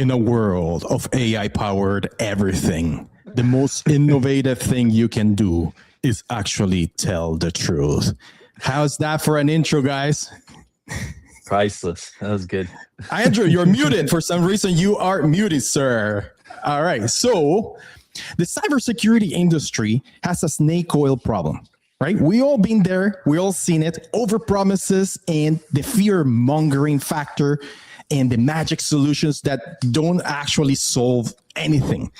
in a world of AI-powered everything, the most innovative thing you can do is actually tell the truth. How's that for an intro, guys? Priceless. That was good. Andrew, you're muted. For some reason, you are muted, sir. All right. So the cybersecurity industry has a snake oil problem, right? We all been there. We all seen it. Over promises and the fear mongering factor and the magic solutions that don't actually solve anything.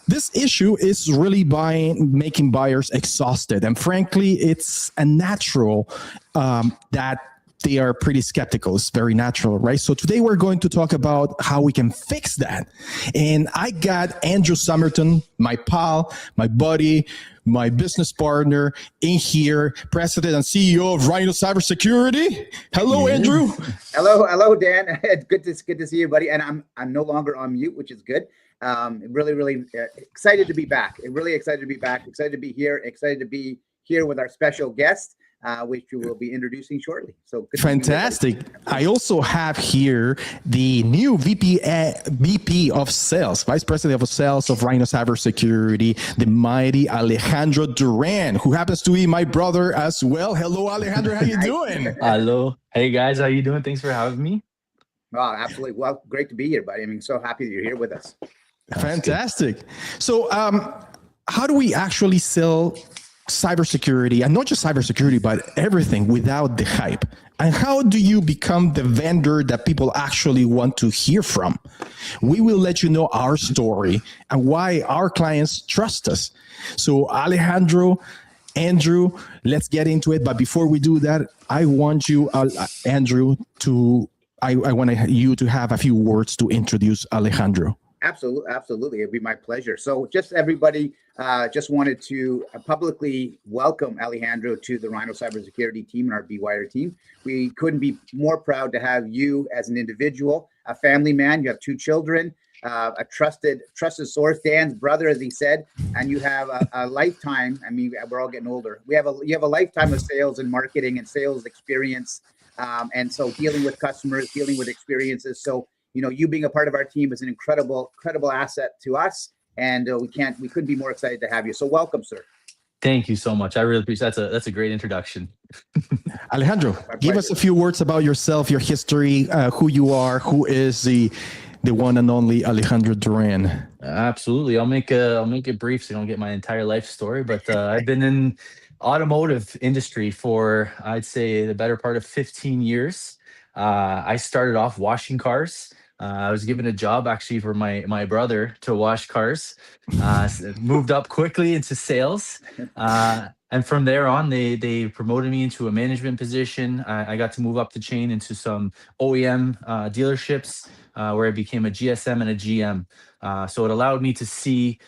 This issue is really making buyers exhausted. And frankly, it's a natural that they are pretty skeptical. It's very natural, right? So today we're going to talk about how we can fix that. And I got Andrew Somerton, my pal, my buddy, my business partner in here, president and CEO of Rhino Cybersecurity. Hello, Andrew. Hello, Dan. Good to see you, buddy. And I'm no longer on mute, which is good. Really excited to be back. Really excited to be back. Excited to be here. Excited to be here with our special guest, which we will be introducing shortly. So good. Fantastic. I also have here the new VP of Sales, Vice President of Sales of Rhino Cybersecurity, the mighty Alejandro Duran, who happens to be my brother as well. Hello, Alejandro. How you doing? Hello. Hey, guys. How you doing? Thanks for having me. Oh, absolutely. Well, great to be here, buddy. I mean, so happy that you're here with us. Fantastic. So how do we actually sell cybersecurity, and not just cybersecurity, but everything without the hype? And how do you become the vendor that people actually want to hear from? We will let you know our story and why our clients trust us. So Alejandro, Andrew, let's get into it. But before we do that, I want you, Andrew, I want you to have a few words to introduce Alejandro. Absolutely. It'd be my pleasure. So just everybody, just wanted to publicly welcome Alejandro to the Rhino Cybersecurity team and our BWire team. We couldn't be more proud to have you as an individual, a family man. You have 2 children, a trusted source, Dan's brother, as he said, and you have a lifetime. I mean, we're all getting older. You have a lifetime of sales and marketing and sales experience. And so dealing with customers, dealing with experiences. So, you know, you being a part of our team is an incredible asset to us. And we couldn't be more excited to have you. So welcome, sir. Thank you so much. I really appreciate that. That's a great introduction. Alejandro, give us a few words about yourself, your history, who you are, who is the one and only Alejandro Duran. Absolutely. I'll make it brief so you don't get my entire life story. But I've been in automotive industry for, I'd say, the better part of 15 years. I started off washing cars. I was given a job actually for my brother to wash cars. Moved up quickly into sales. And from there on, they promoted me into a management position. I got to move up the chain into some OEM dealerships where I became a GSM and a GM. So it allowed me to see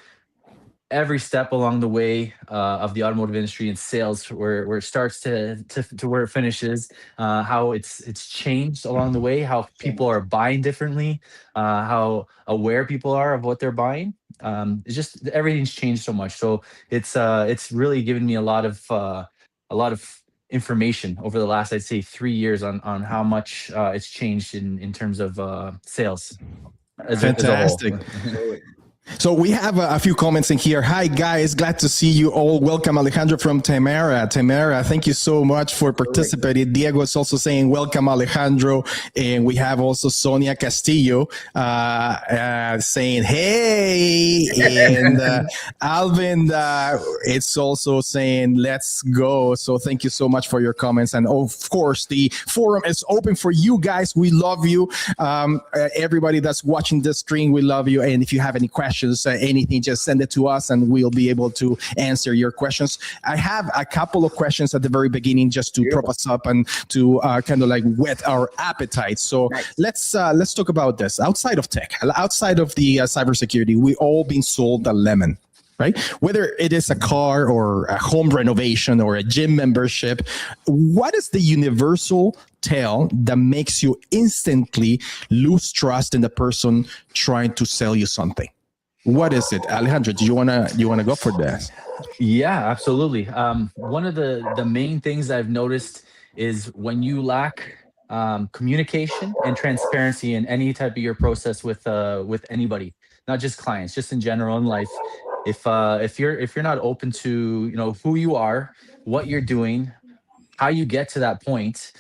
every step along the way of the automotive industry and sales, where it starts to where it finishes, how it's changed along the way, how people are buying differently, how aware people are of what they're buying. It's just everything's changed so much. So it's really given me a lot of information over the last, I'd say, 3 years on how much it's changed in terms of sales. Fantastic. So we have a few comments in here. Hi, guys. Glad to see you all. Welcome, Alejandro from Tamara. Tamara, thank you so much for participating. Diego is also saying, welcome, Alejandro. And we have also Sonia Castillo saying, hey. And Alvin, it's also saying, let's go. So thank you so much for your comments. And of course, the forum is open for you guys. We love you. Everybody that's watching this stream, we love you. And if you have any questions, anything, just send it to us and we'll be able to answer your questions. I have a couple of questions at the very beginning just to prop us up and to kind of like whet our appetite. So let's talk about this. Outside of tech, outside of the cybersecurity, we all been sold a lemon. Right? Whether it is a car or a home renovation or a gym membership, what is the universal tale that makes you instantly lose trust in the person trying to sell you something? What is it? Alejandro, do you wanna go for this? Yeah, absolutely. One of the main things I've noticed is when you lack communication and transparency in any type of your process with anybody, not just clients, just in general in life. If you're not open to, who you are, what you're doing, how you get to that point,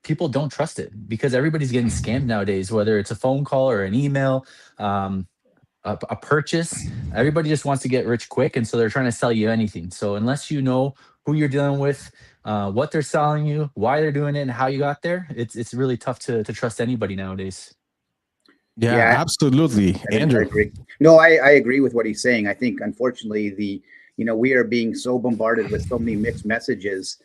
people don't trust it because everybody's getting scammed nowadays, whether it's a phone call or an email, a purchase. Everybody just wants to get rich quick, and so they're trying to sell you anything. So unless you know who you're dealing with, what they're selling you, why they're doing it, and how you got there, it's really tough to trust anybody nowadays. Yeah, absolutely. Andrew. I agree. No, I agree with what he's saying. I think, unfortunately, we are being so bombarded with so many mixed messages.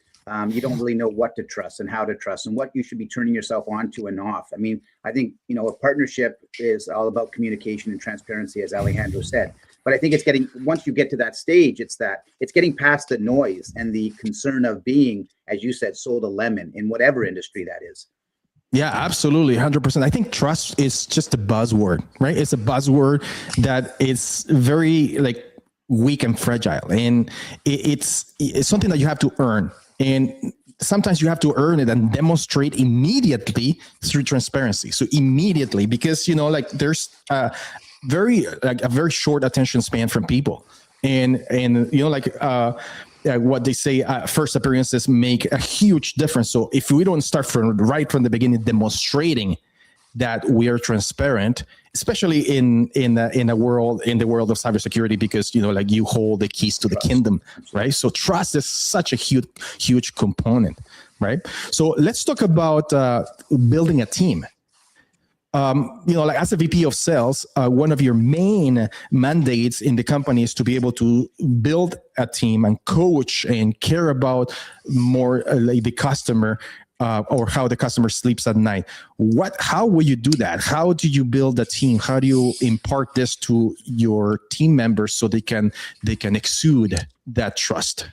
You don't really know what to trust and how to trust and what you should be turning yourself on to and off. I mean, I think, a partnership is all about communication and transparency, as Alejandro said. But I think once you get to that stage, it's getting past the noise and the concern of being, as you said, sold a lemon in whatever industry that is. Yeah, absolutely. 100%. I think trust is just a buzzword, right? It's a buzzword that is very weak and fragile. And it's something that you have to earn. And sometimes you have to earn it and demonstrate immediately through transparency. So immediately, because, there's a very short attention span from people. And what they say, first appearances make a huge difference. So if we don't start right from the beginning demonstrating that we are transparent, especially in the world of cybersecurity, because you hold the keys to the kingdom, right? So trust is such a huge component, right? So let's talk about building a team. As a VP of sales, one of your main mandates in the company is to be able to build a team and coach and care about more the customer, or how the customer sleeps at night. How will you do that? How do you build a team? How do you impart this to your team members so they can exude that trust?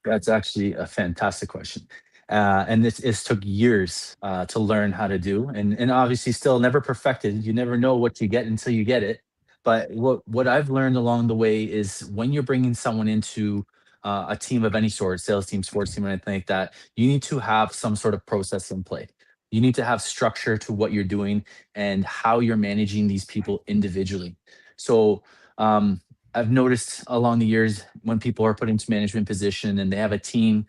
That's actually a fantastic question. And this took years to learn how to do, and obviously still never perfected. You never know what you get until you get it. But what I've learned along the way is when you're bringing someone into a team of any sort, sales team, sports team, or anything like that, you need to have some sort of process in play. You need to have structure to what you're doing and how you're managing these people individually. So I've noticed along the years when people are put into management position and they have a team,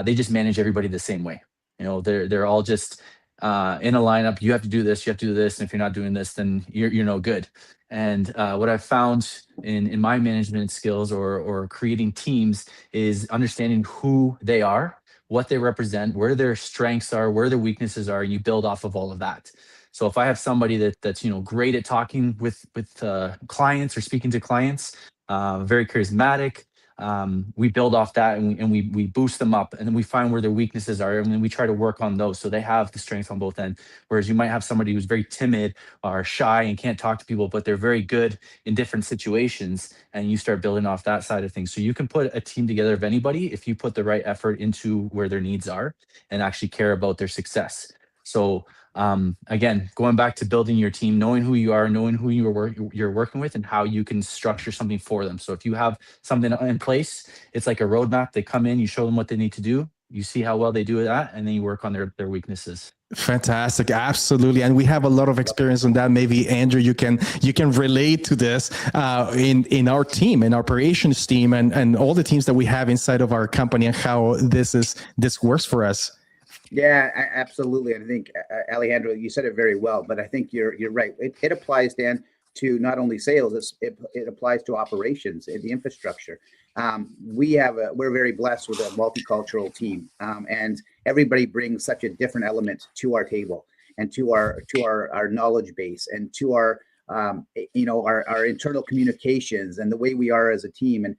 they just manage everybody the same way. They're all just in a lineup. You have to do this, you have to do this, and if you're not doing this, then you're no good. And what I've found in my management skills or creating teams is understanding who they are, what they represent, where their strengths are, where their weaknesses are, and you build off of all of that. So if I have somebody that's great at talking with clients or speaking to clients, very charismatic, we build off that and we boost them up, and then we find where their weaknesses are, and then we try to work on those so they have the strength on both ends. Whereas you might have somebody who's very timid or shy and can't talk to people, but they're very good in different situations, and you start building off that side of things. So you can put a team together of anybody if you put the right effort into where their needs are and actually care about their success. So again, going back to building your team, knowing who you are, knowing who you're working with, and how you can structure something for them. So if you have something in place, it's like a roadmap. They come in, you show them what they need to do, you see how well they do that, and then you work on their weaknesses. Fantastic. Absolutely. And we have a lot of experience on that. Maybe Andrew, you can relate to this in our team, in our operations team, and all the teams that we have inside of our company, and how this works for us. Yeah, absolutely. I think Alejandro, you said it very well, but I think you're right. It applies, Dan, to not only sales, it applies to operations and the infrastructure. We're very blessed with a multicultural team, and everybody brings such a different element to our table and to our knowledge base and to our internal communications and the way we are as a team. And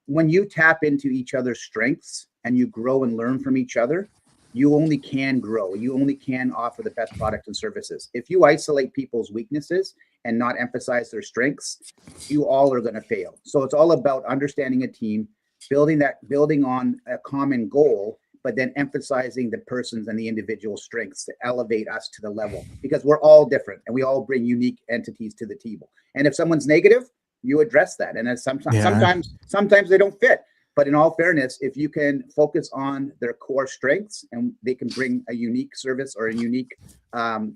when you tap into each other's strengths and you grow and learn from each other, you only can grow. You only can offer the best product and services. If you isolate people's weaknesses and not emphasize their strengths, you all are going to fail. So it's all about understanding a team, building on a common goal, but then emphasizing the person's and the individual strengths to elevate us to the level, because we're all different and we all bring unique entities to the table. And if someone's negative, you address that. And sometimes they don't fit. But in all fairness, if you can focus on their core strengths and they can bring a unique service or a unique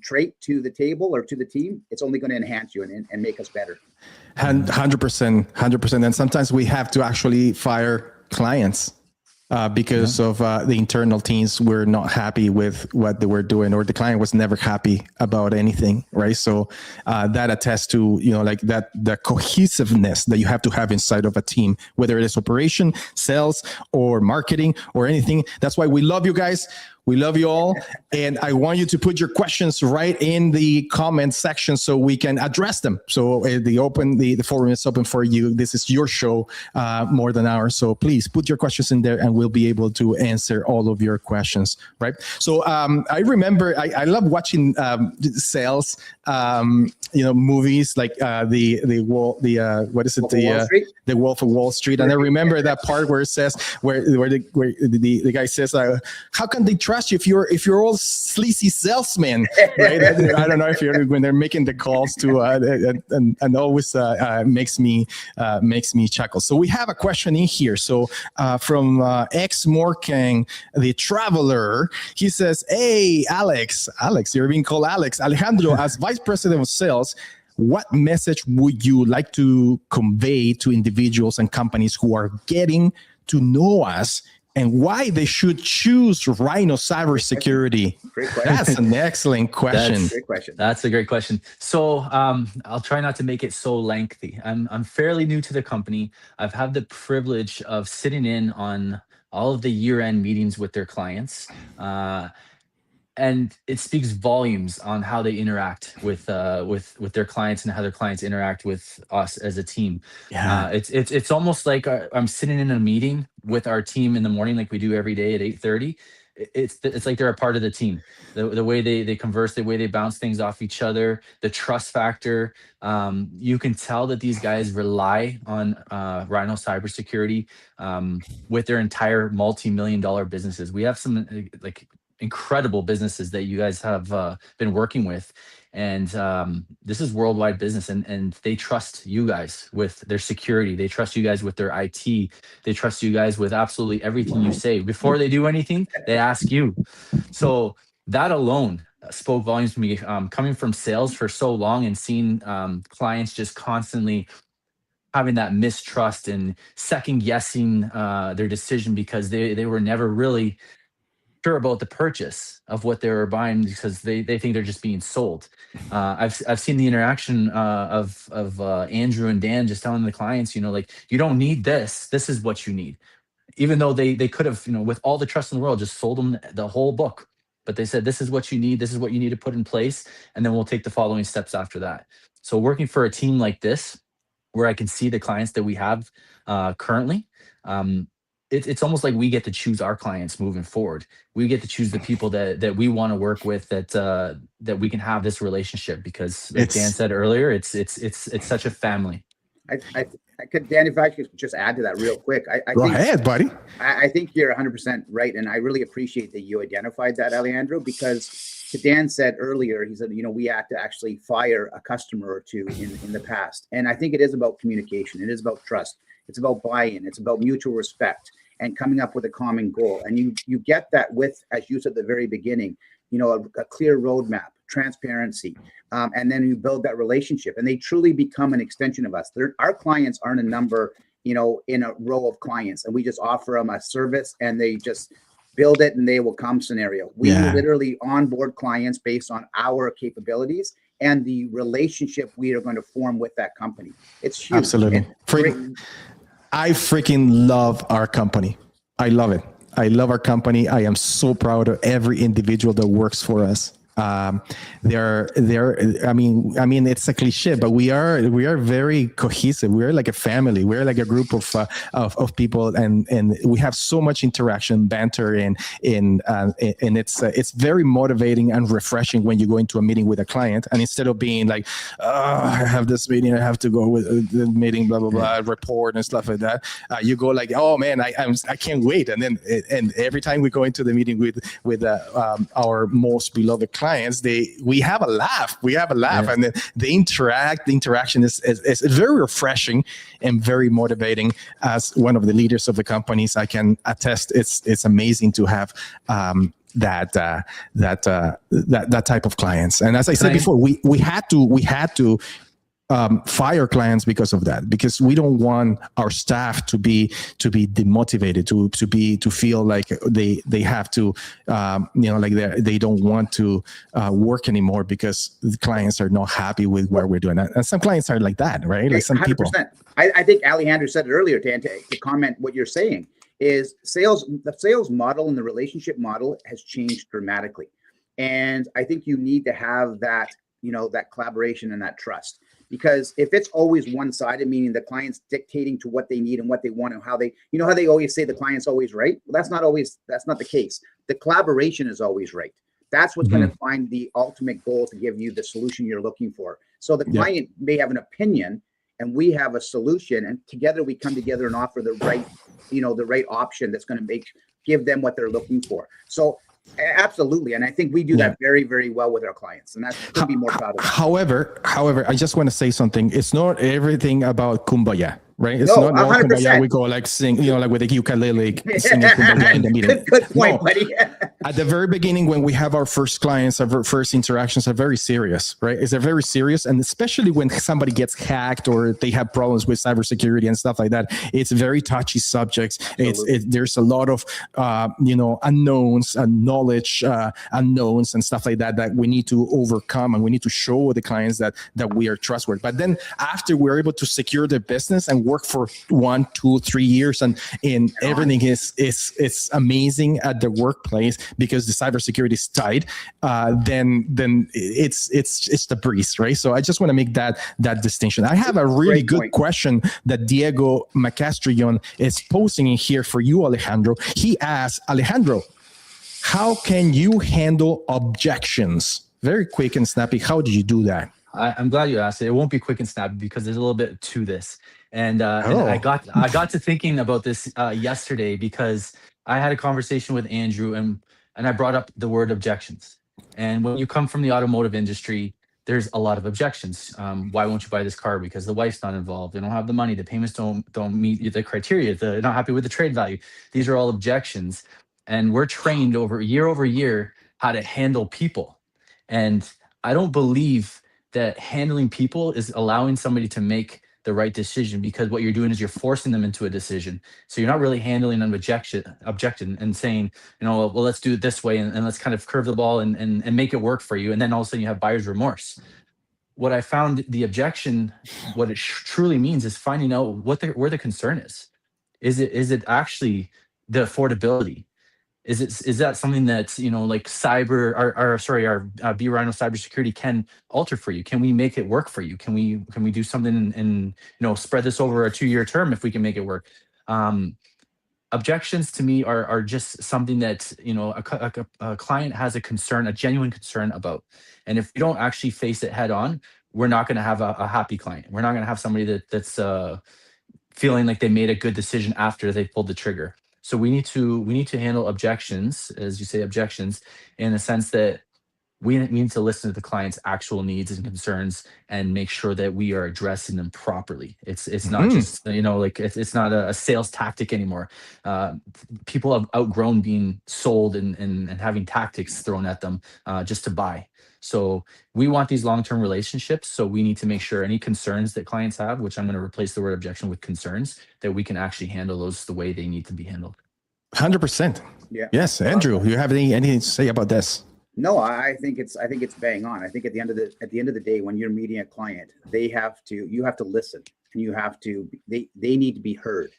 trait to the table or to the team, it's only going to enhance you and make us better. 100%. And sometimes we have to actually fire clients because of the internal teams were not happy with what they were doing, or the client was never happy about anything, right? So that attests to, like that, the cohesiveness that you have to have inside of a team, whether it is operation, sales, or marketing, or anything. That's why we love you guys. We love you all. And I want you to put your questions right in the comment section so we can address them. So the forum is open for you. This is your show more than ours. So please put your questions in there and we'll be able to answer all of your questions, right? So I remember, I love watching sales, movies like the Wolf of Wall Street. And I remember that part where it says, where the guy says, how can they trust you if you're all sleazy salesmen, right? I don't know if you're when they're making the calls to and always makes me chuckle. So we have a question in here. So from X Morkang, the traveler, he says, "Hey, Alex, you're being called Alex. Alejandro, as vice president of sales, what message would you like to convey to individuals and companies who are getting to know us, and why they should choose Rhino Cybersecurity?" Great question. That's an excellent question. That's a great question. So I'll try not to make it so lengthy. I'm fairly new to the company. I've had the privilege of sitting in on all of the year-end meetings with their clients. And it speaks volumes on how they interact with their clients and how their clients interact with us as a team. Yeah. It's almost like I'm sitting in a meeting with our team in the morning, like we do every day at 8:30. It's like they're a part of the team. The way they converse, the way they bounce things off each other, the trust factor. You can tell that these guys rely on Rhino Cybersecurity with their entire multi-million-dollar businesses. We have some incredible businesses that you guys have been working with, and this is worldwide business, and they trust you guys with their security. They trust you guys with their IT. They trust you guys with absolutely everything you say. Before they do anything, they ask you. So that alone spoke volumes to me. Coming from sales for so long and seeing clients just constantly having that mistrust and second guessing their decision because they were never really sure about the purchase of what they were buying because they think they're just being sold. I've seen the interaction of Andrew and Dan just telling the clients, you don't need this. This is what you need. Even though they could have, with all the trust in the world, just sold them the whole book. But they said, this is what you need. This is what you need to put in place. And then we'll take the following steps after that. So working for a team like this, where I can see the clients that we have currently, it's almost like we get to choose our clients moving forward. We get to choose the people that we want to work with, that we can have this relationship, because like Dan said earlier, it's such a family. I could, Dan, if I could just add to that real quick. Go ahead, buddy. I think you're 100% right. And I really appreciate that you identified that, Alejandro, because Dan said earlier, he said, we had to actually fire a customer or two in the past. And I think it is about communication. It is about trust. It's about buy-in. It's about mutual respect and coming up with a common goal. And you get that with, as you said at the very beginning, a clear roadmap, transparency, and then you build that relationship, and they truly become an extension of us. Our clients aren't a number, in a row of clients, and we just offer them a service and they just build it and they will come scenario. We literally onboard clients based on our capabilities and the relationship we are going to form with that company. It's huge. Absolutely. I freaking love our company. I love it. I love our company. I am so proud of every individual that works for us. They're I mean it's a cliche, but we are very cohesive. We're like a family. We're like a group of people, and we have so much interaction, banter, and it's very motivating and refreshing when you go into a meeting with a client, and instead of being like, I have this meeting, I have to go with the meeting, blah blah blah, report and stuff like that. You go like, oh man, I can't wait, and every time we go into the meeting with our most beloved client, clients, we have a laugh. And the interaction is very refreshing and very motivating. As one of the leaders of the companies, I can attest it's amazing to have that type of clients. And as I said before, we had to fire clients because of that, because we don't want our staff to be demotivated, to feel like they have to like they don't want to work anymore because the clients are not happy with what we're doing. And some clients are like that, right? Like some 100%. People. I think Alejandro said it earlier to comment what you're saying is the sales model and the relationship model has changed dramatically. And I think you need to have that, that collaboration and that trust. Because if it's always one-sided, meaning the client's dictating to what they need and what they want and how they, how they always say the client's always right. Well, that's not the case. The collaboration is always right. That's what's going to find the ultimate goal to give you the solution you're looking for. So the client may have an opinion and we have a solution, and together we come together and offer the right, the right option that's going to give them what they're looking for. So absolutely. And I think we do that very, very well with our clients, and that's could be more proud of. However, I just want to say something. It's not everything about kumbaya, right? It's not 100%. Kumbaya. We go like sing, like with the ukulele singing kumbaya in the meeting. Good point, buddy. At the very beginning, when we have our first clients, our first interactions are very serious, right? They're very serious. And especially when somebody gets hacked or they have problems with cybersecurity and stuff like that, it's very touchy subjects. There's a lot of, unknowns and knowledge unknowns and stuff like that we need to overcome. And we need to show the clients that we are trustworthy. But then after we're able to secure the business and work for 1, 2, 3 years and everything is amazing at the workplace, because the cybersecurity is tight, then it's the breeze, right? So I just want to make that distinction. I have a really good question that Diego Macastrion is posting in here for you, Alejandro. He asks, Alejandro, how can you handle objections? Very quick and snappy. How do you do that? I'm glad you asked it. It won't be quick and snappy because there's a little bit to this. And I got to thinking about this yesterday, because I had a conversation with Andrew and I brought up the word objections. And when you come from the automotive industry, there's a lot of objections. Why won't you buy this car? Because the wife's not involved. They don't have the money. The payments don't meet the criteria. They're not happy with the trade value. These are all objections. And we're trained over year how to handle people. And I don't believe that handling people is allowing somebody to make the right decision, because what you're doing is you're forcing them into a decision. So you're not really handling an objection and saying, well, let's do it this way and let's kind of curve the ball and make it work for you. And then all of a sudden you have buyer's remorse. What I found the objection, what it truly means is finding out where the concern is. Is it actually the affordability? Is that something that like our B Rhino cybersecurity can alter for you? Can we make it work for you? Can we do something and spread this over a 2-year term if we can make it work? Objections to me are just something that a client has a genuine concern about, and if we don't actually face it head on, we're not going to have a happy client. We're not going to have somebody that's feeling like they made a good decision after they pulled the trigger. So we need to handle objections, as you say, objections, in the sense that we need to listen to the client's actual needs and concerns and make sure that we are addressing them properly. It's not just it's not a sales tactic anymore. People have outgrown being sold and having tactics thrown at them just to buy. So we want these long-term relationships. So we need to make sure any concerns that clients have, which I'm going to replace the word objection with concerns, that we can actually handle those the way they need to be handled. 100%. Yeah. Yes, Andrew, you have anything to say about this? No, I think it's bang on. I think at the end of the day, when you're meeting a client, you have to listen, and they need to be heard.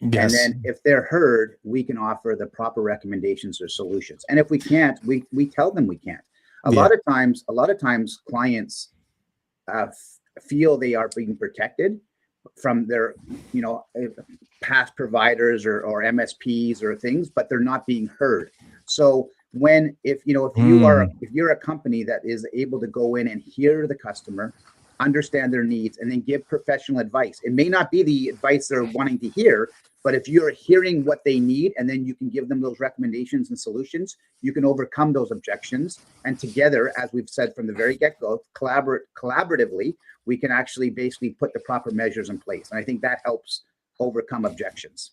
Yes. And then if they're heard, we can offer the proper recommendations or solutions. And if we can't, we tell them we can't. A lot of times clients feel they are being protected from their, past providers or MSPs or things, but they're not being heard. So if you're a company that is able to go in and hear the customer, understand their needs, and then give professional advice. It may not be the advice they're wanting to hear, but if you're hearing what they need and then you can give them those recommendations and solutions, you can overcome those objections. And together, as we've said from the very get-go, collaboratively, we can actually basically put the proper measures in place. And I think that helps overcome objections.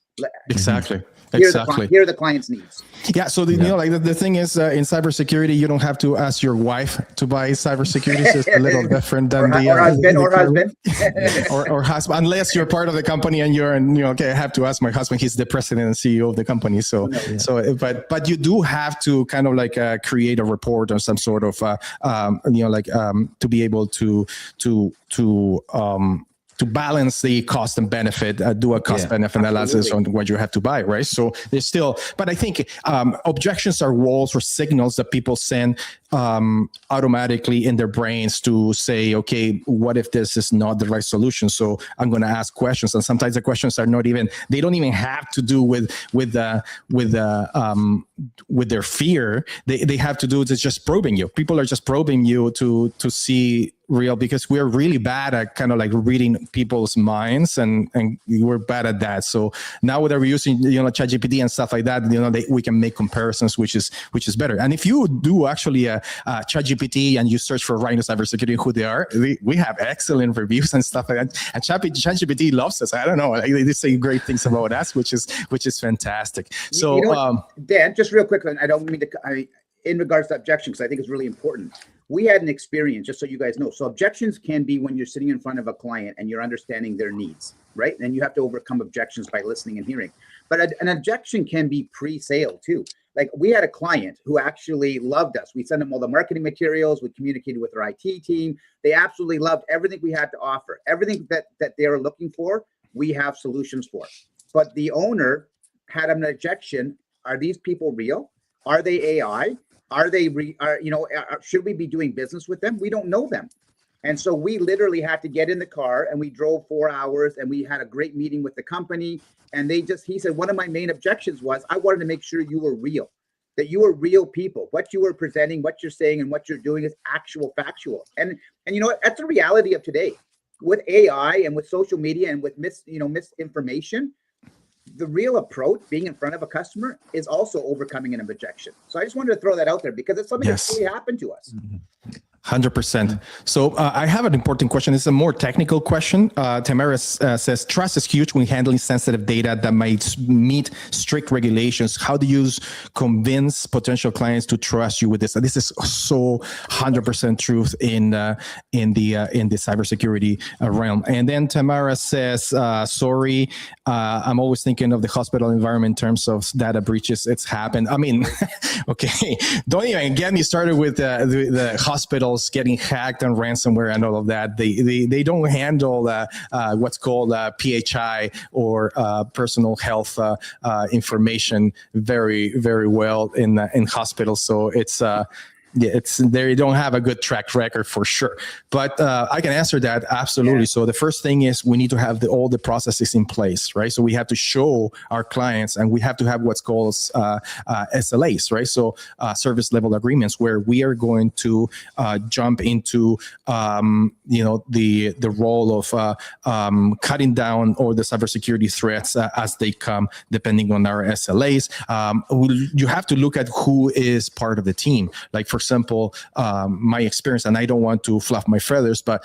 Exactly. Hear the client's needs. Yeah. So you know, like the thing is, in cybersecurity, you don't have to ask your wife to buy cybersecurity. So it's a little different than or husband, or husband, unless you're part of the company and you're, and okay, I have to ask my husband. He's the president and CEO of the company. So, but you do have to kind of like create a report or some sort of, to be able to balance the cost and benefit, do a cost benefit analysis on what you have to buy, right? So there's still, but I think objections are walls or signals that people send automatically in their brains to say, okay, what if this is not the right solution? So I'm going to ask questions, and sometimes the questions are not even, they don't even have to do with their fear. They have to do with just probing you. People are just probing you to see real, because we're really bad at kind of like reading people's minds, and we're bad at that. So now that we're using, ChatGPT and stuff like that, we can make comparisons, which is better. And if you do actually ChatGPT and you search for Rhino Cybersecurity, who they are, we have excellent reviews and stuff like that. And ChatGPT loves us. I don't know, they say great things about us, which is fantastic. So Dan, just real quick, I don't mean to. In regards to objections, because I think it's really important. We had an experience, just so you guys know. So objections can be when you're sitting in front of a client and you're understanding their needs, right? And you have to overcome objections by listening and hearing. But an objection can be pre-sale too. Like, we had a client who actually loved us. We sent them all the marketing materials. We communicated with our IT team. They absolutely loved everything we had to offer. Everything that they were looking for, we have solutions for. But the owner had an objection. Are these people real? Are they AI? Should we be doing business with them? We don't know them. And so we literally had to get in the car, and we drove 4 hours, and we had a great meeting with the company. And he said, one of my main objections was, I wanted to make sure you were real, that you were real people. What you were presenting, what you're saying, and what you're doing is actual factual. And you know what? That's the reality of today with AI and with social media and with misinformation. The real approach, being in front of a customer, is also overcoming an objection. So I just wanted to throw that out there because it's something that's really happened to us. 100%. So I have an important question. It's a more technical question. Tamara says, trust is huge when handling sensitive data that might meet strict regulations. How do you convince potential clients to trust you with this? And this is so 100% truth in the cybersecurity realm. And then Tamara says, sorry, I'm always thinking of the hospital environment in terms of data breaches. It's happened. I mean, okay, don't even get me started with the hospital getting hacked and ransomware and all of that. They don't handle what's called PHI or personal health information very, very well in hospitals. So they don't have a good track record for sure. But I can answer that absolutely. Yeah. So the first thing is we need to have all the processes in place, right? So we have to show our clients, and we have to have what's called SLAs, right? So service level agreements, where we are going to jump into the role of cutting down all the cybersecurity threats as they come, depending on our SLAs. You have to look at who is part of the team. Like, for example, my experience, and I don't want to fluff my feathers, but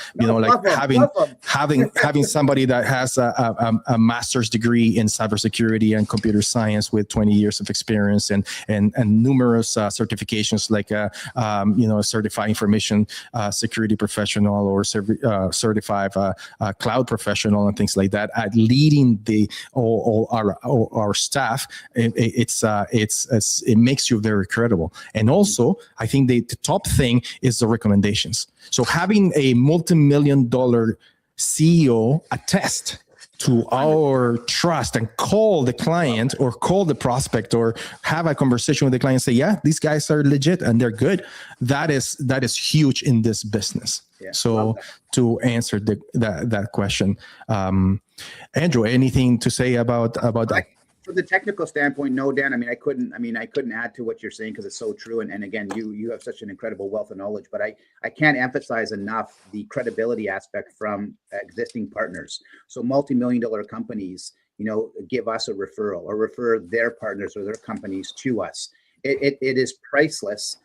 having somebody that has a master's degree in cybersecurity and computer science with 20 years of experience and numerous certifications, like certified information security professional or certified cloud professional and things like that, at leading all our staff, it makes you very credible. And also, I think the top thing is the recommendations. So having a multi-million-dollar CEO attest to our trust and call the client or call the prospect or have a conversation with the client and say, yeah, these guys are legit and they're good. That is huge in this business. Yeah, so to answer that question, Andrew, anything to say about that? From the technical standpoint, no, Dan. I couldn't add to what you're saying because it's so true. And again, you have such an incredible wealth of knowledge, but I can't emphasize enough the credibility aspect from existing partners. So multi-million-dollar companies, give us a referral or refer their partners or their companies to us. It is priceless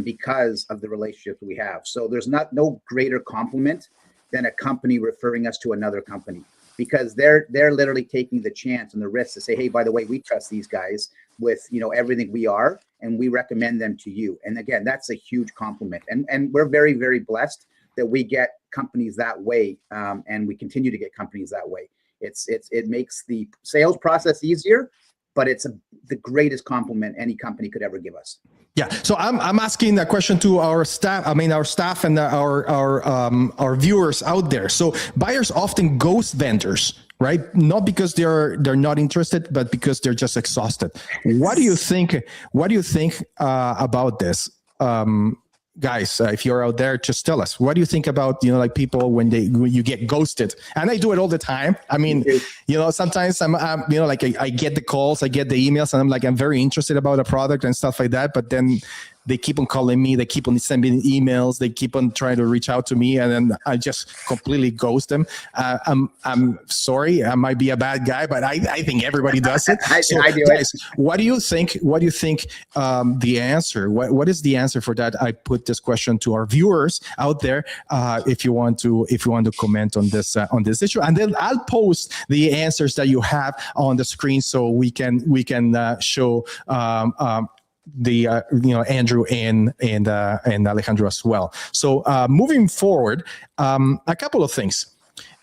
because of the relationship we have. So there's no greater compliment than a company referring us to another company, because they're literally taking the chance and the risk to say, hey, by the way, we trust these guys with everything we are, and we recommend them to you. And again, that's a huge compliment. And we're very, very blessed that we get companies that way, and we continue to get companies that way. It makes the sales process easier, but it's the greatest compliment any company could ever give us. Yeah. So I'm asking that question to our staff. Our staff and our viewers out there. So buyers often ghost vendors, right? Not because they're not interested, but because they're just exhausted. What do you think? What do you think about this? Guys, if you're out there, just tell us. What do you think about, people when you get ghosted? And I do it all the time. I mean, sometimes I get the calls, I get the emails, and I'm very interested about a product and stuff like that. But then they keep on calling me, they keep on sending emails, they keep on trying to reach out to me, and then I just completely ghost them. I'm sorry, I might be a bad guy, but I think everybody does it. I do guys, what do you think? What do you think the answer? What is the answer for that? I put this question to our viewers out there. If you want to comment on this issue, and then I'll post the answers that you have on the screen so we can show the Andrew and Alejandro as well. So moving forward, a couple of things.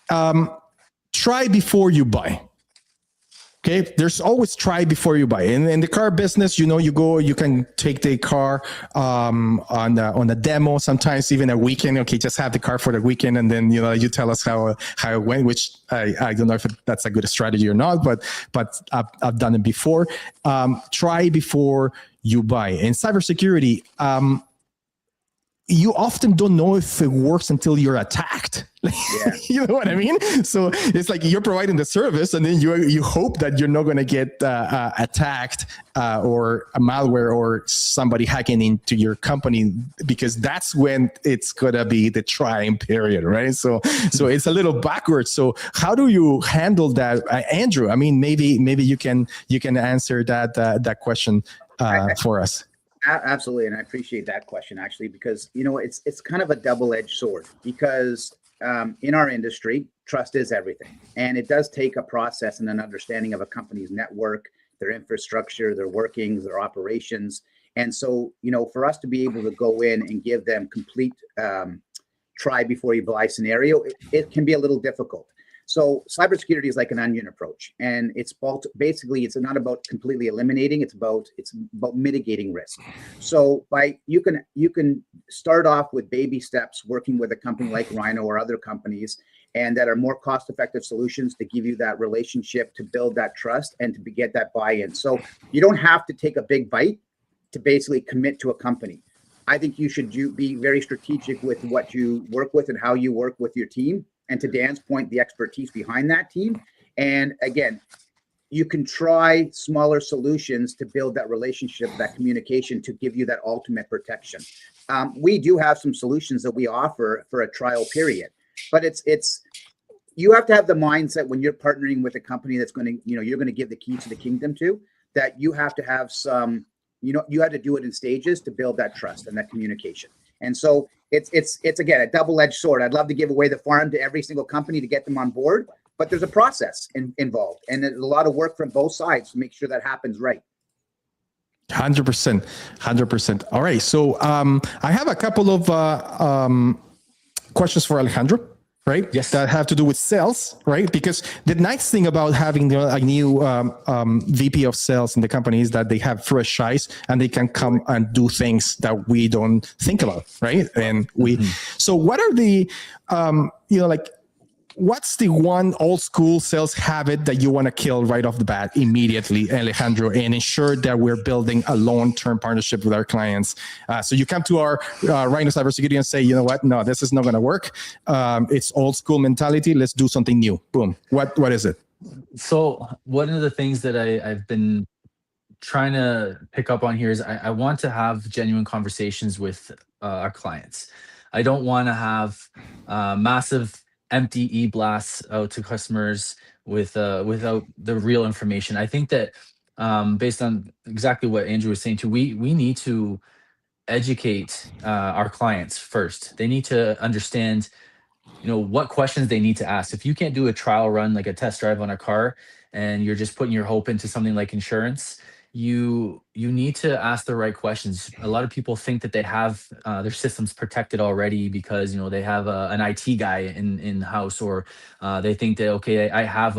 Try before you buy. Okay, there's always try before you buy. In the car business, you can take the car on a demo, sometimes even a weekend. Okay, just have the car for the weekend, and then you tell us how it went. Which I don't know if that's a good strategy or not, but I've done it before. Try before you buy. In cybersecurity, you often don't know if it works until you're attacked. Yeah. You know what I mean? So it's like you're providing the service, and then you hope that you're not going to get attacked or a malware or somebody hacking into your company, because that's when it's going to be the trying period, right? So it's a little backwards. So how do you handle that, Andrew? I mean, maybe you can answer that question for us. Absolutely, and I appreciate that question actually, because it's kind of a double-edged sword, because in our industry, trust is everything, and it does take a process and an understanding of a company's network, their infrastructure, their workings, their operations, and so for us to be able to go in and give them complete try before you buy scenario, it can be a little difficult. So cybersecurity is like an onion approach, and it's not about completely eliminating. It's about mitigating risk. So you can start off with baby steps, working with a company like Rhino or other companies, and that are more cost-effective solutions to give you that relationship, to build that trust, and to get that buy-in. So you don't have to take a big bite to basically commit to a company. I think you should be very strategic with what you work with and how you work with your team. And to Dan's point, the expertise behind that team. And again, you can try smaller solutions to build that relationship, that communication, to give you that ultimate protection. We do have some solutions that we offer for a trial period, but you have to have the mindset when you're partnering with a company that's going to, you're going to give the key to the kingdom to, that you have to have some, you have to do it in stages to build that trust and that communication. And so it's again a double-edged sword. I'd love to give away the farm to every single company to get them on board, but there's a process involved, and there's a lot of work from both sides to make sure that happens right. 100%. All right. So I have a couple of questions for Alejandro. Right? Yes. That have to do with sales, right? Because the nice thing about having a new VP of sales in the company is that they have fresh eyes and they can come and do things that we don't think about, right? And so what are the, what's the one old school sales habit that you want to kill right off the bat immediately, Alejandro, and ensure that we're building a long-term partnership with our clients? So you come to our Rhino Cybersecurity and say, you know what? No, this is not going to work. It's old school mentality. Let's do something new. Boom. What is it? So one of the things that I've been trying to pick up on here is I want to have genuine conversations with our clients. I don't want to have massive empty e-blasts out to customers without the real information. I think that based on exactly what Andrew was saying too, we need to educate our clients first. They need to understand, what questions they need to ask. If you can't do a trial run, like a test drive on a car, and you're just putting your hope into something like insurance, you need to ask the right questions. A lot of people think that they have their systems protected already because they have an IT guy in house, or they think that, okay, I have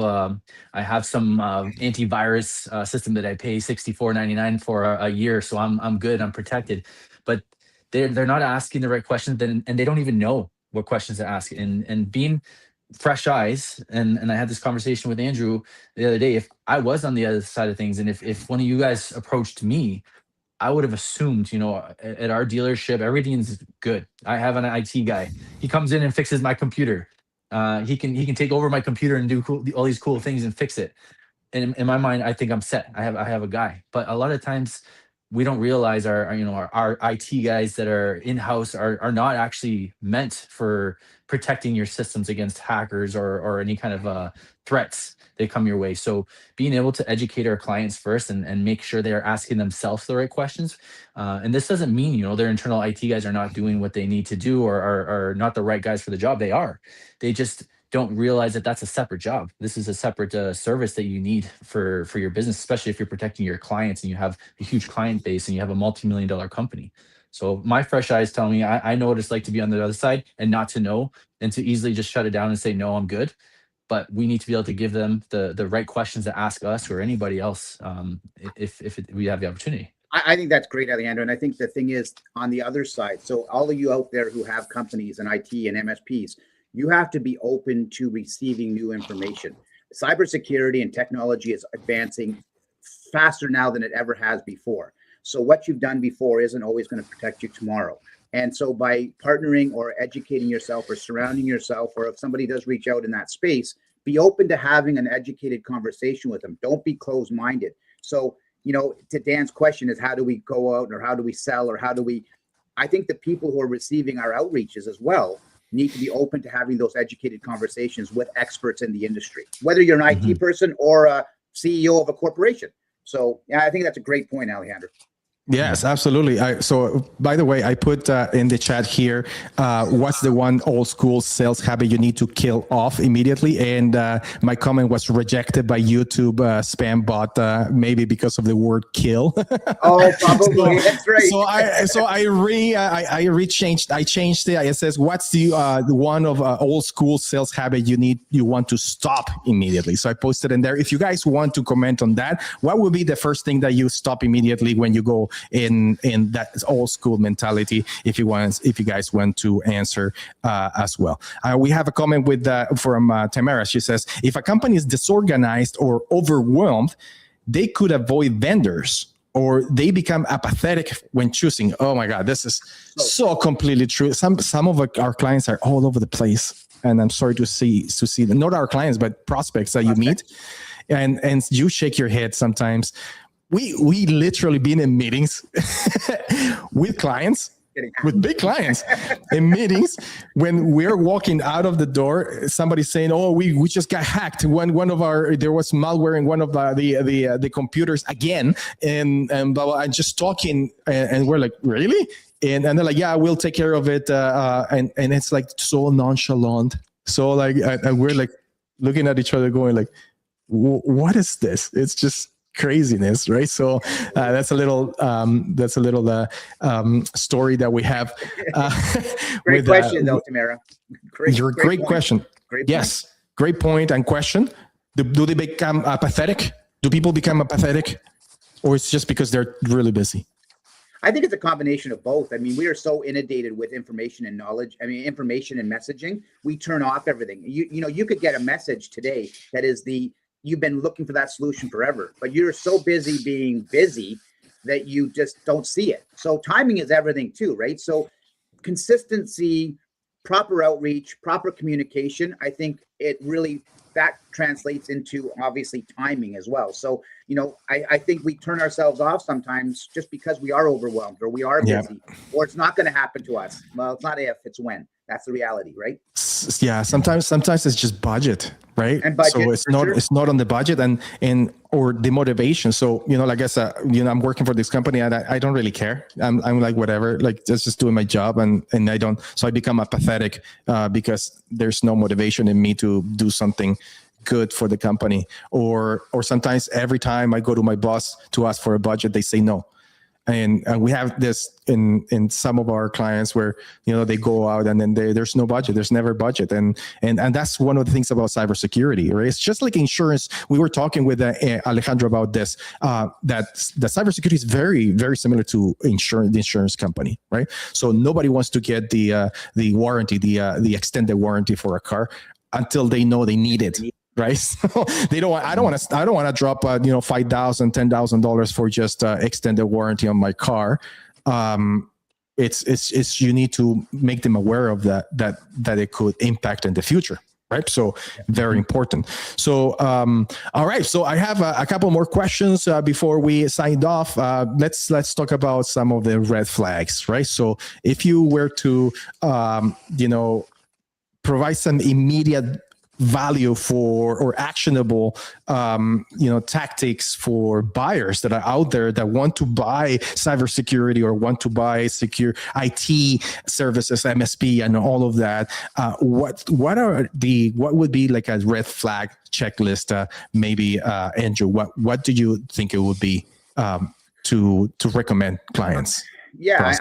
some antivirus system that I pay $64.99 for a year, so I'm good, I'm protected. But they're not asking the right questions, then, and they don't even know what questions to ask. And being fresh eyes, and I had this conversation with Andrew the other day. If I was on the other side of things, and if one of you guys approached me, I would have assumed, at our dealership, everything's good. I have an IT guy. He comes in and fixes my computer. He can take over my computer and do all these cool things and fix it. And in my mind, I think I'm set. I have a guy. But a lot of times we don't realize our IT guys that are in house are not actually meant for protecting your systems against hackers or any kind of threats that come your way. So being able to educate our clients first, and make sure they are asking themselves the right questions. And this doesn't mean their internal IT guys are not doing what they need to do, or are not the right guys for the job. They are. They just don't realize that that's a separate job. This is a separate service that you need for your business, especially if you're protecting your clients and you have a huge client base and you have a multi-million-dollar company. So my fresh eyes tell me I know what it's like to be on the other side and not to know, and to easily just shut it down and say, no, I'm good. But we need to be able to give them the right questions to ask us or anybody else, we have the opportunity. I think that's great, Alejandro. And I think the thing is on the other side. So all of you out there who have companies and IT and MSPs, you have to be open to receiving new information. Cybersecurity and technology is advancing faster now than it ever has before. So what you've done before isn't always going to protect you tomorrow. And so by partnering or educating yourself or surrounding yourself, or if somebody does reach out in that space, be open to having an educated conversation with them. Don't be closed-minded. So, to Dan's question is, how do we go out, or how do we sell, or I think the people who are receiving our outreaches as well need to be open to having those educated conversations with experts in the industry, whether you're an IT person or a CEO of a corporation. So yeah, I think that's a great point, Alejandro. Yes, absolutely. So, by the way, I put in the chat here, what's the one old school sales habit you need to kill off immediately? And my comment was rejected by YouTube spam bot, maybe because of the word kill. Oh, probably. That's right. I changed it. It says, what's the one of old school sales habit you want to stop immediately? So I posted in there. If you guys want to comment on that, what would be the first thing that you stop immediately when you go in that old school mentality, if you guys want to answer as well. We have a comment from Tamara. She says, if a company is disorganized or overwhelmed, they could avoid vendors, or they become apathetic when choosing. Oh my God, this is so completely true. Some of our clients are all over the place, and I'm sorry to see them, not our clients, but prospects that you meet, and you shake your head sometimes. We literally been in meetings with clients, with big clients, in meetings when we're walking out of the door, somebody's saying, "Oh, we just got hacked. There was malware in one of the computers again," and blah, blah, and just talking, and we're like, "Really?" And they're like, "Yeah, we'll take care of it," and it's like so nonchalant, so like, and we're like looking at each other, going like, "What is this?" It's just craziness, right? So that's a little story that we have. Great question, though, Tamara. Great question. Yes, great point and question. Do they become apathetic? Do people become apathetic, or it's just because they're really busy? I think it's a combination of both. I mean, we are so inundated with information and knowledge. I mean, information and messaging. We turn off everything. You could get a message today that is you've been looking for that solution forever, but you're so busy being busy that you just don't see it. So timing is everything too, right? So consistency proper outreach, proper communication, I think it really, that translates into obviously timing as well. So, I think we turn ourselves off sometimes just because we are overwhelmed or we are busy, or it's not going to happen to us. Well, it's not if, it's when. That's the reality, right? Yeah, sometimes it's just budget, right? And budget, so it's not on the budget and or the motivation. So like I said, I'm working for this company and I don't really care. I'm like whatever, like just doing my job and I don't. So I become apathetic because there's no motivation in me to do something good for the company. Or sometimes every time I go to my boss to ask for a budget, they say no. And we have this in some of our clients where they go out and then there's no budget, there's never budget, and that's one of the things about cybersecurity, right? It's just like insurance. We were talking with Alejandro about this, that the cybersecurity is very, very similar to the insurance company, right? So nobody wants to get the warranty, the extended warranty for a car until they know they need it. Right, so they don't want. I don't want to drop $5,000, $10,000 for just extended warranty on my car. It's you need to make them aware of that it could impact in the future. Right, so very important. So all right, so I have a couple more questions before we signed off. Let's talk about some of the red flags. Right, so if you were to provide some immediate value for or actionable tactics for buyers that are out there that want to buy cybersecurity or want to buy secure IT services, MSP, and all of that, what would be like a red flag checklist? Maybe Andrew, what do you think it would be to recommend clients? Yeah,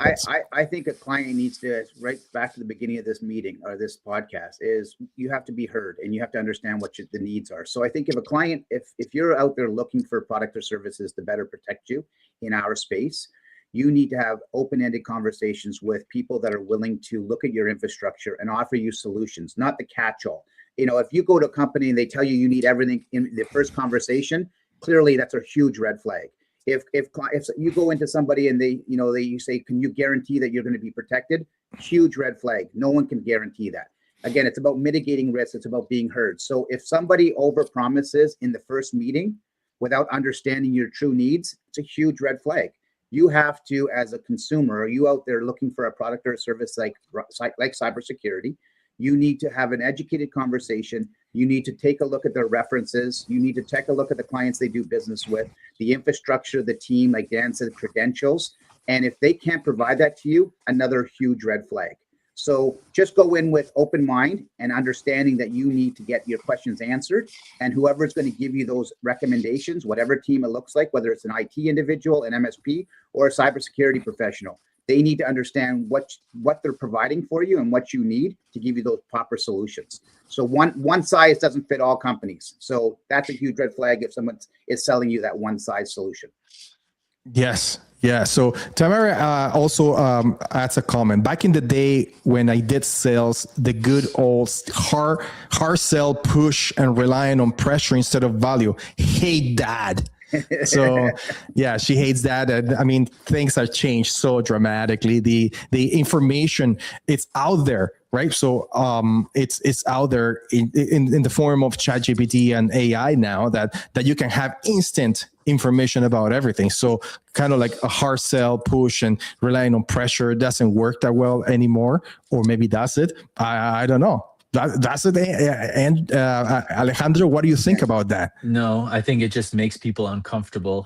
I think a client needs to, right back to the beginning of this meeting or this podcast, is you have to be heard and you have to understand what the needs are. So I think if a client, if you're out there looking for product or services to better protect you in our space, you need to have open-ended conversations with people that are willing to look at your infrastructure and offer you solutions, not the catch-all. If you go to a company and they tell you need everything in the first conversation, clearly that's a huge red flag. If you go into somebody and you say, can you guarantee that you're going to be protected? Huge red flag. No one can guarantee that. Again, it's about mitigating risk. It's about being heard. So if somebody overpromises in the first meeting without understanding your true needs, it's a huge red flag. You have to, as a consumer, or you out there looking for a product or a service like cybersecurity, you need to have an educated conversation. You need to take a look at their references. You need to take a look at the clients they do business with, the infrastructure, the team, like Dan said, credentials. And if they can't provide that to you, another huge red flag. So just go in with open mind and understanding that you need to get your questions answered. And whoever's going to give you those recommendations, whatever team it looks like, whether it's an IT individual, an MSP, or a cybersecurity professional, they need to understand what they're providing for you and what you need to give you those proper solutions. So one size doesn't fit all companies. So that's a huge red flag if someone is selling you that one size solution. Yes. Yeah. So Tamara also adds a comment. Back in the day when I did sales, the good old hard sell, push, and relying on pressure instead of value. Hate that. So yeah, she hates that. And I mean, things have changed so dramatically. The information, it's out there, right? So it's out there in the form of ChatGPT and AI now that you can have instant information about everything. So kind of like a hard sell, push, and relying on pressure doesn't work that well anymore, or maybe does it? I don't know. That's it. And Alejandro, what do you think about that? No, I think it just makes people uncomfortable.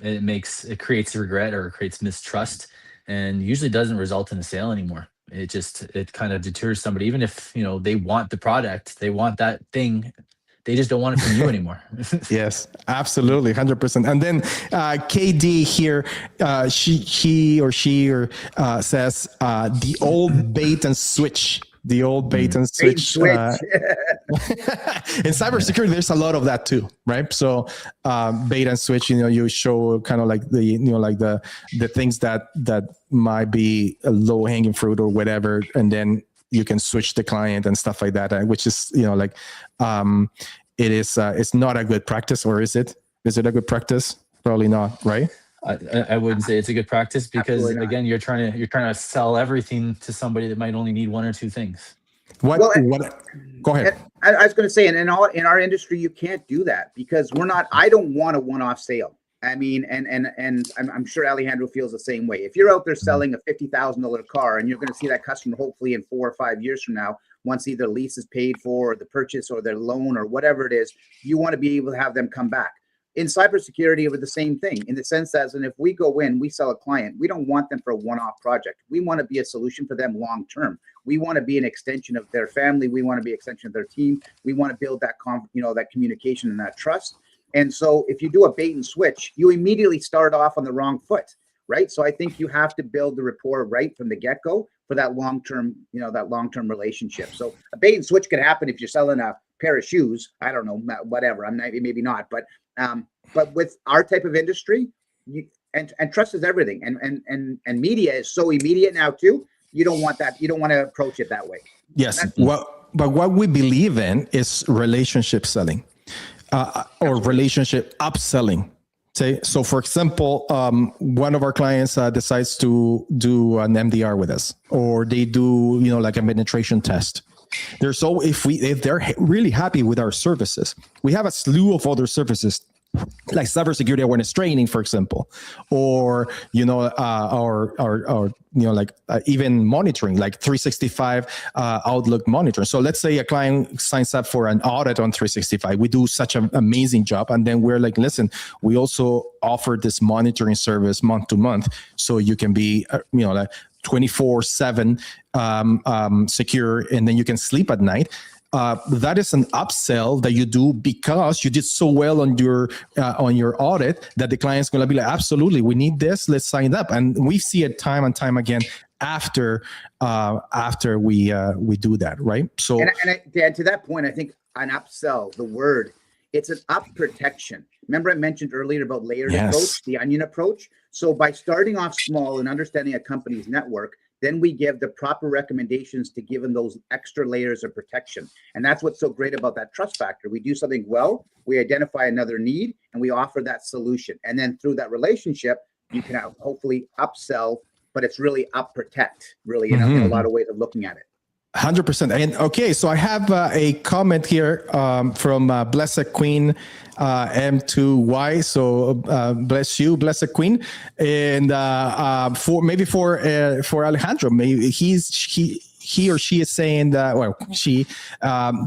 It creates regret or creates mistrust, and usually doesn't result in a sale anymore. It kind of deters somebody, even if they want the product, they want that thing. They just don't want it from you anymore. Yes, absolutely, 100%. And then KD here, he or she says the old bait and switch. The old bait and switch. In cybersecurity, there's a lot of that too, right? So bait and switch, you show kind of like the things that might be a low hanging fruit or whatever, and then you can switch the client and stuff like that, which is it is it's not a good practice, or is it? Is it a good practice? Probably not, right? I wouldn't say it's a good practice because again, you're trying to sell everything to somebody that might only need one or two things. What? Go ahead. I was going to say, and in our industry, you can't do that because I don't want a one-off sale. I mean, and I'm sure Alejandro feels the same way. If you're out there selling a $50,000 car and you're going to see that customer hopefully in 4 or 5 years from now, once either lease is paid for or the purchase or their loan or whatever it is, you want to be able to have them come back. In cybersecurity, it was the same thing in the sense as, and if we go in, we sell a client, we don't want them for a one-off project. We want to be a solution for them long-term. We want to be an extension of their family. We want to be an extension of their team. We want to build that, that communication and that trust. And so if you do a bait and switch, you immediately start off on the wrong foot, right? So I think you have to build the rapport right from the get-go for that long-term, that long-term relationship. So a bait and switch could happen if you're selling a pair of shoes. I don't know, whatever. maybe not, but with our type of industry, and trust is everything. And media is so immediate now too. You don't want that. You don't want to approach it that way. Yes. But what we believe in is relationship selling. Or relationship upselling. So for example, one of our clients decides to do an MDR with us, or they do, like a penetration test. If they're really happy with our services, we have a slew of other services like cybersecurity awareness training, for example, or even monitoring, like 365 Outlook monitoring. So let's say a client signs up for an audit on 365. We do such an amazing job, and then we're like, listen, we also offer this monitoring service month to month, so you can be, like 24/7 secure, and then you can sleep at night. That is an upsell that you do because you did so well on your audit that the client's going to be like, absolutely, we need this. Let's sign up. And we see it time and time again after we do that, right? So, and to that point, I think an upsell, the word, it's an up protection. Remember I mentioned earlier about layered approach, the onion approach. So by starting off small and understanding a company's network, then we give the proper recommendations to give them those extra layers of protection. And that's what's so great about that trust factor. We do something well, we identify another need, and we offer that solution. And then through that relationship, you can hopefully upsell, but it's really up protect, really, in a lot of ways of looking at it. 100%. And okay, so I have a comment here from Blessed Queen M2Y. So bless you, Blessed Queen. And for Alejandro, maybe he or she is saying that,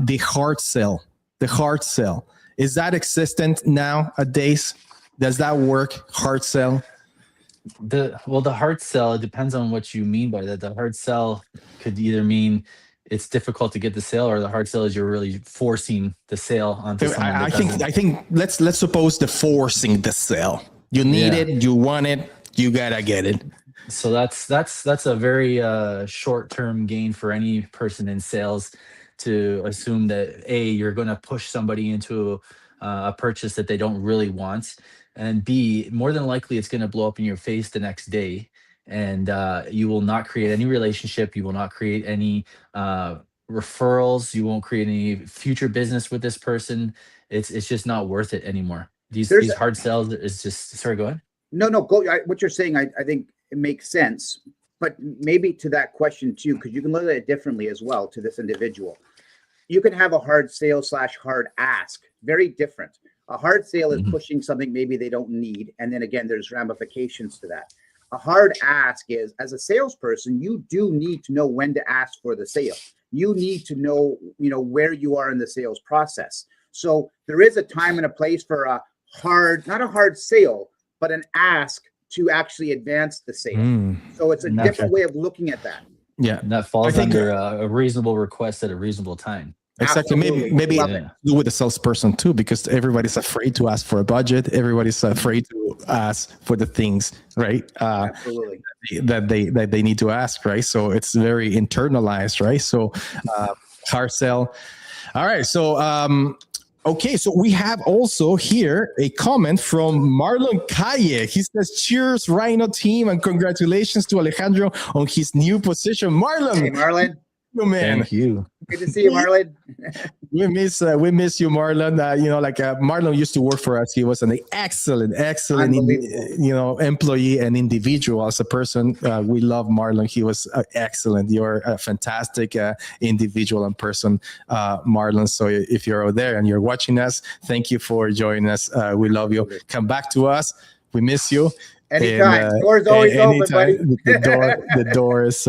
the hard sell. The hard sell, is that existent nowadays? Does that work? Hard sell? The hard sell, it depends on what you mean by that. The hard sell could either mean it's difficult to get the sale, or the hard sell is you're really forcing the sale onto someone. I think let's suppose the forcing the sale. You need it, you want it, you gotta get it. So that's a very short-term gain for any person in sales, to assume that you're going to push somebody into a purchase that they don't really want, and B, more than likely it's going to blow up in your face the next day, and you will not create any relationship. You will not create any referrals. You won't create any future business with this person. It's just not worth it anymore. These hard sales is just, sorry, go ahead. No, go. What you're saying, I think it makes sense, but maybe to that question too, because you can look at it differently as well to this individual. You can have a hard sale / hard ask, very different. A hard sale is pushing something maybe they don't need. And then again, there's ramifications to that. A hard ask is, as a salesperson, you do need to know when to ask for the sale. You need to know, where you are in the sales process. So there is a time and a place for a hard, not a hard sale, but an ask to actually advance the sale. So it's a different way of looking at that. Yeah. And that falls under a reasonable request at a reasonable time. Exactly. Maybe do with the salesperson too, because everybody's afraid to ask for a budget. Everybody's afraid to ask for the things, right? Absolutely. That they need to ask, right? So it's very internalized, right? So hard sell. All right. So okay, so we have also here a comment from Marlon Calle. He says, cheers, Rhino team, and congratulations to Alejandro on his new position. Marlon. Hey, Marlon. Man. Thank you. Good to see you, Marlon. We miss you, Marlon. Marlon used to work for us. He was an excellent, employee and individual. As a person, we love Marlon. He was excellent. You're a fantastic individual and person, Marlon. So if you're out there and you're watching us, thank you for joining us. We love you. Come back to us. We miss you. Anytime. The door's always open, buddy. The door is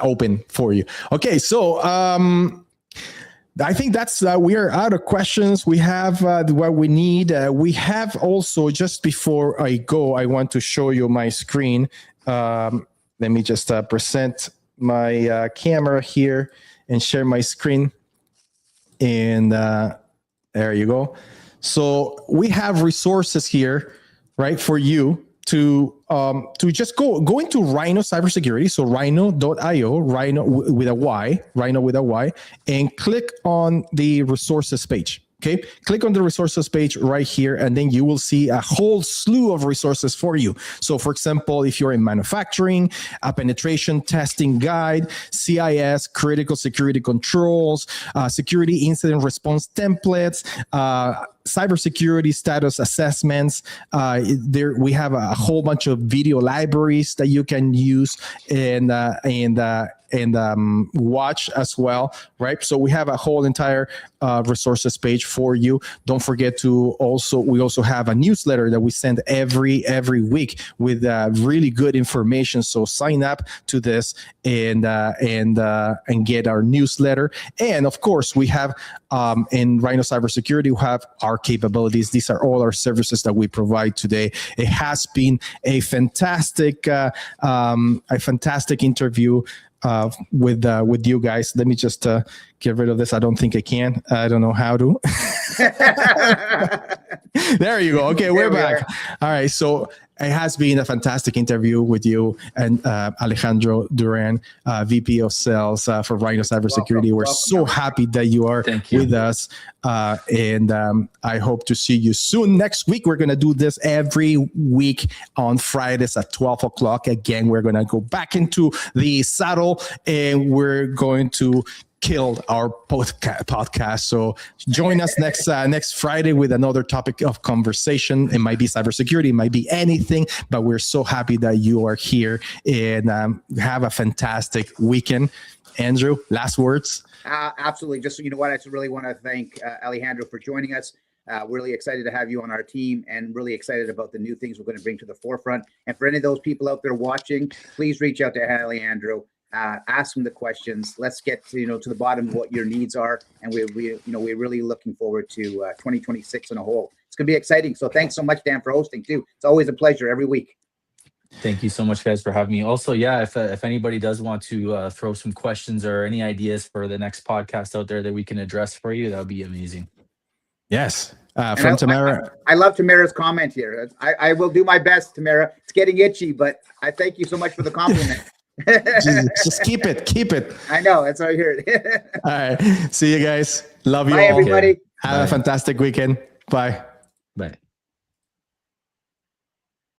open for you. Okay, so I think that's we are out of questions. We have what we need. We have also, just before I go, I want to show you my screen. Let me just present my camera here and share my screen. And there you go. So we have resources here, right, for you to just go into Rhino Cybersecurity. So rhino.io, Rhino with a Y, and click on the resources page. Okay, click on the resources page right here, and then you will see a whole slew of resources for you. So, for example, if you're in manufacturing, a penetration testing guide, CIS, critical security controls, security incident response templates, cybersecurity status assessments. There we have a whole bunch of video libraries that you can use and watch as well, right? So we have a whole entire resources page for you. Don't forget to we also have a newsletter that we send every week with really good information. So sign up to this and get our newsletter. And of course, we have in Rhino Cybersecurity, we have our capabilities. These are all our services that we provide today. It has been a fantastic interview with you guys. Let me just get rid of this. I don't think I can. I don't know how to. There you go. Okay, we're back. All right. So it has been a fantastic interview with you and Alejandro Duran, VP of Sales for Rhino Cybersecurity. We're so happy that you are with us. And I hope to see you soon. Next week, we're going to do this every week on Fridays at 12 o'clock. Again, we're going to go back into the saddle and we're going to kill our podcast. So join us next Friday with another topic of conversation. It might be cybersecurity, it might be anything, but we're so happy that you are here and have a fantastic weekend. Andrew, last words? Absolutely. Just, you know what, I just really want to thank Alejandro for joining us. Really excited to have you on our team and really excited about the new things we're going to bring to the forefront. And for any of those people out there watching, please reach out to Alejandro. Ask them the questions. Let's get to the bottom of what your needs are, and we're really looking forward to 2026 in a whole. It's going to be exciting. So thanks so much, Dan, for hosting too. It's always a pleasure every week. Thank you so much, guys, for having me. Also, yeah, if anybody does want to throw some questions or any ideas for the next podcast out there that we can address for you, that would be amazing. Yes. From Tamara. I love Tamara's comment here. I will do my best, Tamara. It's getting itchy, but I thank you so much for the compliment. Just keep it. I know, that's what I heard. All right. See you guys. Love you Bye, all. everybody. Have a fantastic weekend. Bye.